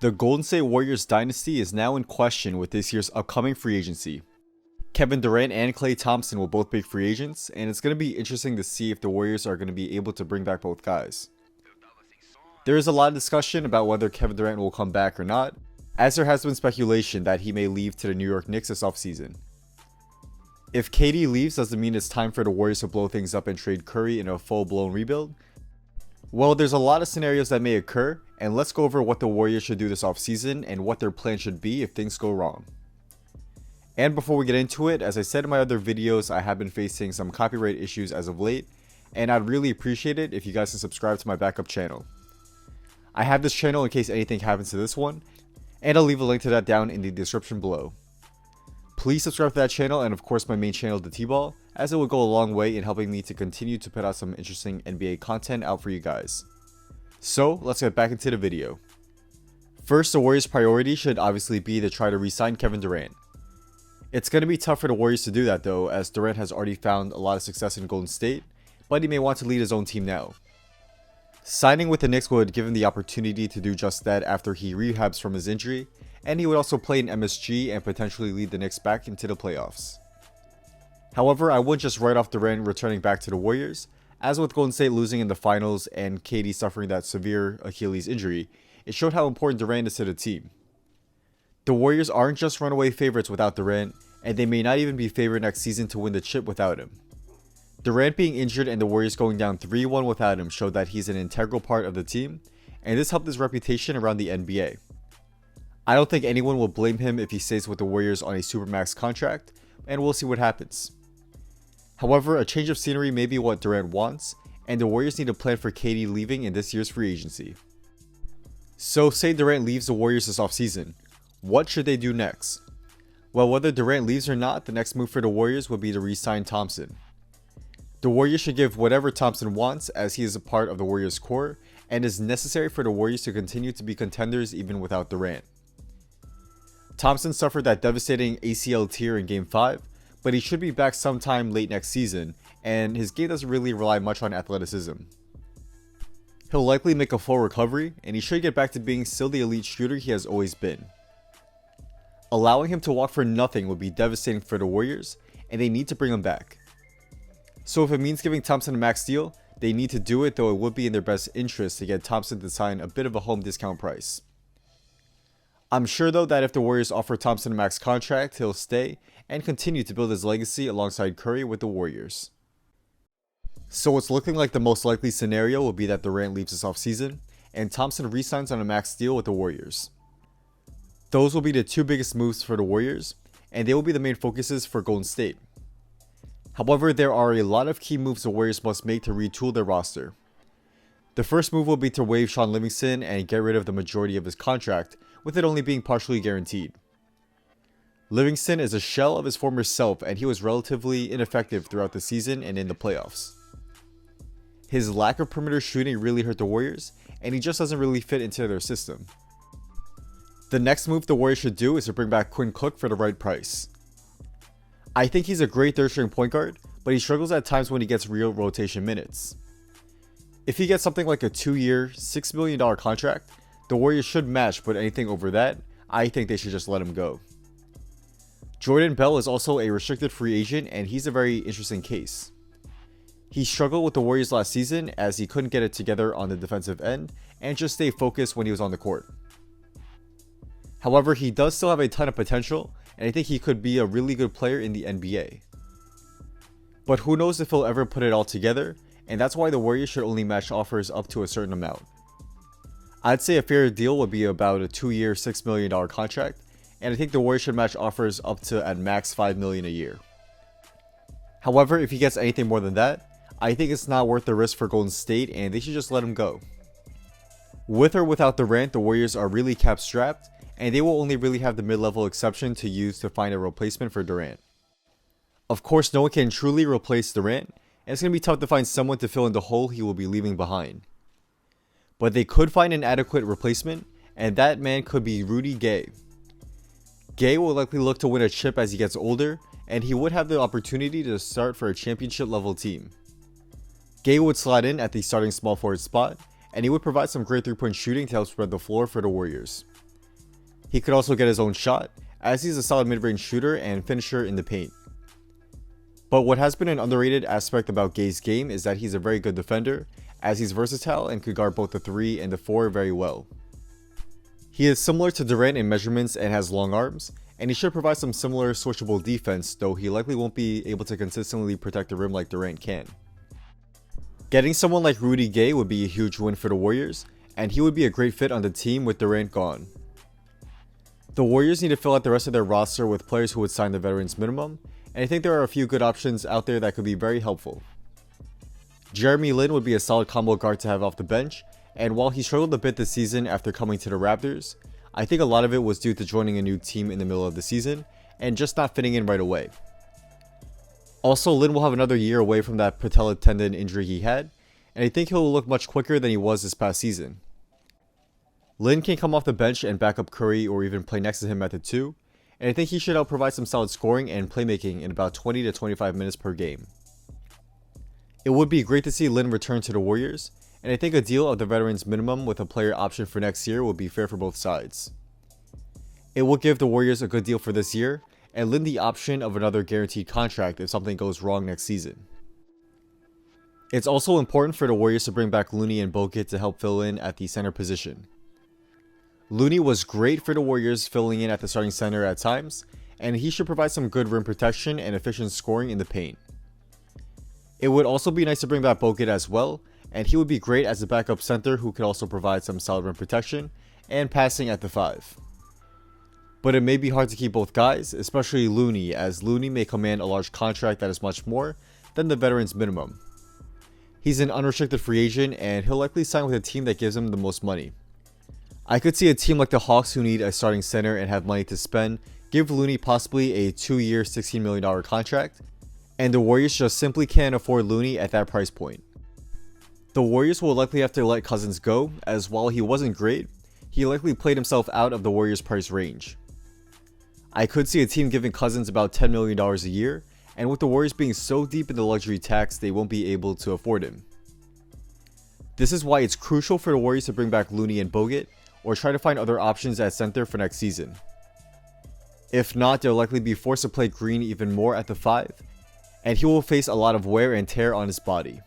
The Golden State Warriors dynasty is now in question with this year's upcoming free agency. Kevin Durant and Klay Thompson will both be free agents, and it's going to be interesting to see if the Warriors are going to be able to bring back both guys. There is a lot of discussion about whether Kevin Durant will come back or not, as there has been speculation that he may leave to the New York Knicks this offseason. If KD leaves, does it mean it's time for the Warriors to blow things up and trade Curry in a full-blown rebuild? Well, there's a lot of scenarios that may occur, and let's go over what the Warriors should do this offseason and what their plan should be if things go wrong. And before we get into it, as I said in my other videos, I have been facing some copyright issues as of late, and I'd really appreciate it if you guys can subscribe to my backup channel. I have this channel in case anything happens to this one, and I'll leave a link to that down in the description below. Please subscribe to that channel and of course my main channel, THETBALL, as it will go a long way in helping me to continue to put out some interesting NBA content out for you guys. So let's get back into the video. First, the Warriors' priority should obviously be to try to re-sign Kevin Durant. It's going to be tough for the Warriors to do that though, as Durant has already found a lot of success in Golden State, but he may want to lead his own team now. Signing with the Knicks would give him the opportunity to do just that after he rehabs from his injury, and he would also play in MSG and potentially lead the Knicks back into the playoffs. However, I wouldn't just write off Durant returning back to the Warriors, as with Golden State losing in the finals and KD suffering that severe Achilles injury, it showed how important Durant is to the team. The Warriors aren't just runaway favorites without Durant, and they may not even be favored next season to win the chip without him. Durant being injured and the Warriors going down 3-1 without him showed that he's an integral part of the team, and this helped his reputation around the NBA. I don't think anyone will blame him if he stays with the Warriors on a supermax contract, and we'll see what happens. However, a change of scenery may be what Durant wants, and the Warriors need a plan for KD leaving in this year's free agency. So say Durant leaves the Warriors this offseason, what should they do next? Well, whether Durant leaves or not, the next move for the Warriors would be to re-sign Thompson. The Warriors should give whatever Thompson wants, as he is a part of the Warriors core and is necessary for the Warriors to continue to be contenders even without Durant. Thompson suffered that devastating ACL tear in Game 5, but he should be back sometime late next season, and his game doesn't really rely much on athleticism. He'll likely make a full recovery, and he should get back to being still the elite shooter he has always been. Allowing him to walk for nothing would be devastating for the Warriors, and they need to bring him back. So if it means giving Thompson a max deal, they need to do it, though it would be in their best interest to get Thompson to sign a bit of a home discount price. I'm sure though that if the Warriors offer Thompson a max contract, he'll stay and continue to build his legacy alongside Curry with the Warriors. So it's looking like the most likely scenario will be that Durant leaves this offseason and Thompson re-signs on a max deal with the Warriors. Those will be the two biggest moves for the Warriors, and they will be the main focuses for Golden State. However, there are a lot of key moves the Warriors must make to retool their roster. The first move will be to waive Shaun Livingston and get rid of the majority of his contract, with it only being partially guaranteed. Livingston is a shell of his former self, and he was relatively ineffective throughout the season and in the playoffs. His lack of perimeter shooting really hurt the Warriors, and he just doesn't really fit into their system. The next move the Warriors should do is to bring back Quinn Cook for the right price. I think he's a great third string point guard, but he struggles at times when he gets real rotation minutes. If he gets something like a 2-year, $6 million contract, the Warriors should match, but anything over that, I think they should just let him go. Jordan Bell is also a restricted free agent, and he's a very interesting case. He struggled with the Warriors last season as he couldn't get it together on the defensive end and just stay focused when he was on the court. However, he does still have a ton of potential, and I think he could be a really good player in the NBA. But who knows if he'll ever put it all together, and that's why the Warriors should only match offers up to a certain amount. I'd say a fair deal would be about a 2-year, $6 million contract, and I think the Warriors should match offers up to at max $5 million a year. However, if he gets anything more than that, I think it's not worth the risk for Golden State, and they should just let him go. With or without Durant, the Warriors are really cap strapped, and they will only really have the mid-level exception to use to find a replacement for Durant. Of course, no one can truly replace Durant, and it's going to be tough to find someone to fill in the hole he will be leaving behind. But they could find an adequate replacement, and that man could be Rudy Gay. Gay will likely look to win a chip as he gets older, and he would have the opportunity to start for a championship level team. Gay would slide in at the starting small forward spot, and he would provide some great 3-point shooting to help spread the floor for the Warriors. He could also get his own shot, as he's a solid mid-range shooter and finisher in the paint. But what has been an underrated aspect about Gay's game is that he's a very good defender, as he's versatile and could guard both the 3 and the 4 very well. He is similar to Durant in measurements and has long arms, and he should provide some similar switchable defense, though he likely won't be able to consistently protect the rim like Durant can. Getting someone like Rudy Gay would be a huge win for the Warriors, and he would be a great fit on the team with Durant gone. The Warriors need to fill out the rest of their roster with players who would sign the veterans minimum, and I think there are a few good options out there that could be very helpful. Jeremy Lin would be a solid combo guard to have off the bench, and while he struggled a bit this season after coming to the Raptors, I think a lot of it was due to joining a new team in the middle of the season and just not fitting in right away. Also, Lin will have another year away from that patella tendon injury he had, and I think he'll look much quicker than he was this past season. Lin can come off the bench and back up Curry or even play next to him at the 2, and I think he should help provide some solid scoring and playmaking in about 20 to 25 minutes per game. It would be great to see Lin return to the Warriors, and I think a deal of the veterans minimum with a player option for next year would be fair for both sides. It will give the Warriors a good deal for this year, and Lin the option of another guaranteed contract if something goes wrong next season. It's also important for the Warriors to bring back Looney and Bogut to help fill in at the center position. Looney was great for the Warriors filling in at the starting center at times, and he should provide some good rim protection and efficient scoring in the paint. It would also be nice to bring back Bogut as well, and he would be great as a backup center who could also provide some solid rim protection and passing at the 5. But it may be hard to keep both guys, especially Looney, as Looney may command a large contract that is much more than the veterans minimum. He's an unrestricted free agent and he'll likely sign with a team that gives him the most money. I could see a team like the Hawks who need a starting center and have money to spend give Looney possibly a 2-year $16 million contract, and the Warriors just simply can't afford Looney at that price point. The Warriors will likely have to let Cousins go, as while he wasn't great, he likely played himself out of the Warriors' price range. I could see a team giving Cousins about $10 million a year, and with the Warriors being so deep in the luxury tax, they won't be able to afford him. This is why it's crucial for the Warriors to bring back Looney and Bogut, or try to find other options at center for next season. If not, they'll likely be forced to play Green even more at the 5, and he will face a lot of wear and tear on his body.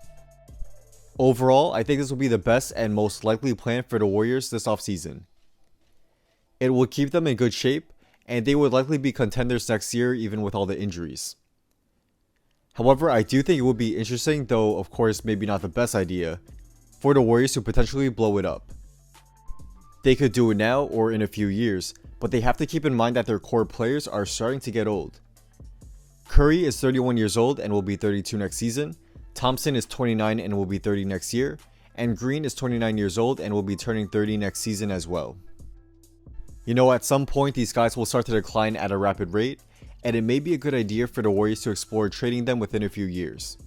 Overall, I think this will be the best and most likely plan for the Warriors this offseason. It will keep them in good shape, and they would likely be contenders next year even with all the injuries. However, I do think it would be interesting, though of course maybe not the best idea, for the Warriors to potentially blow it up. They could do it now or in a few years, but they have to keep in mind that their core players are starting to get old. Curry is 31 years old and will be 32 next season. Thompson is 29 and will be 30 next year, and Green is 29 years old and will be turning 30 next season as well. You know, at some point these guys will start to decline at a rapid rate, and it may be a good idea for the Warriors to explore trading them within a few years.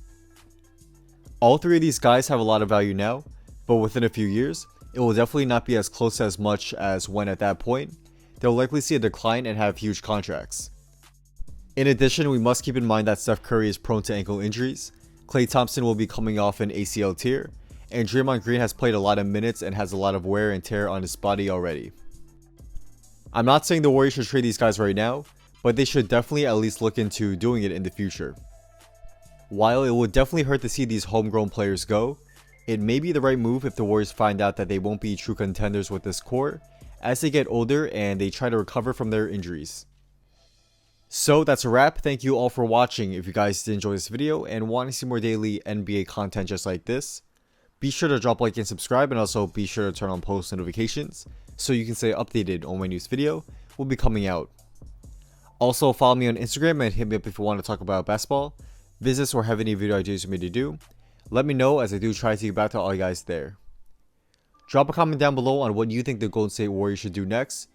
All 3 of these guys have a lot of value now, but within a few years, it will definitely not be as close as much as when at that point, they'll likely see a decline and have huge contracts. In addition, we must keep in mind that Steph Curry is prone to ankle injuries, Klay Thompson will be coming off an ACL tear, and Draymond Green has played a lot of minutes and has a lot of wear and tear on his body already. I'm not saying the Warriors should trade these guys right now, but they should definitely at least look into doing it in the future. While it would definitely hurt to see these homegrown players go, it may be the right move if the Warriors find out that they won't be true contenders with this core as they get older and they try to recover from their injuries. So that's a wrap. Thank you all for watching. If you guys did enjoy this video and want to see more daily NBA content just like this, be sure to drop a like and subscribe, and also be sure to turn on post notifications so you can stay updated on when next video will be coming out. Also follow me on Instagram and hit me up if you want to talk about basketball, business, or have any video ideas for me to do. Let me know, as I do try to get back to all you guys there. Drop a comment down below on what you think the Golden State Warriors should do next.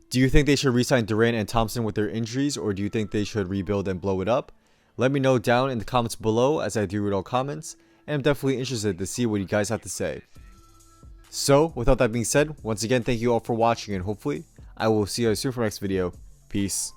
Do you think they should re-sign Durant and Thompson with their injuries, or do you think they should rebuild and blow it up? Let me know down in the comments below, as I do read all comments, and I'm definitely interested to see what you guys have to say. So, without that being said, once again, thank you all for watching, and hopefully, I will see you guys soon for the next video. Peace.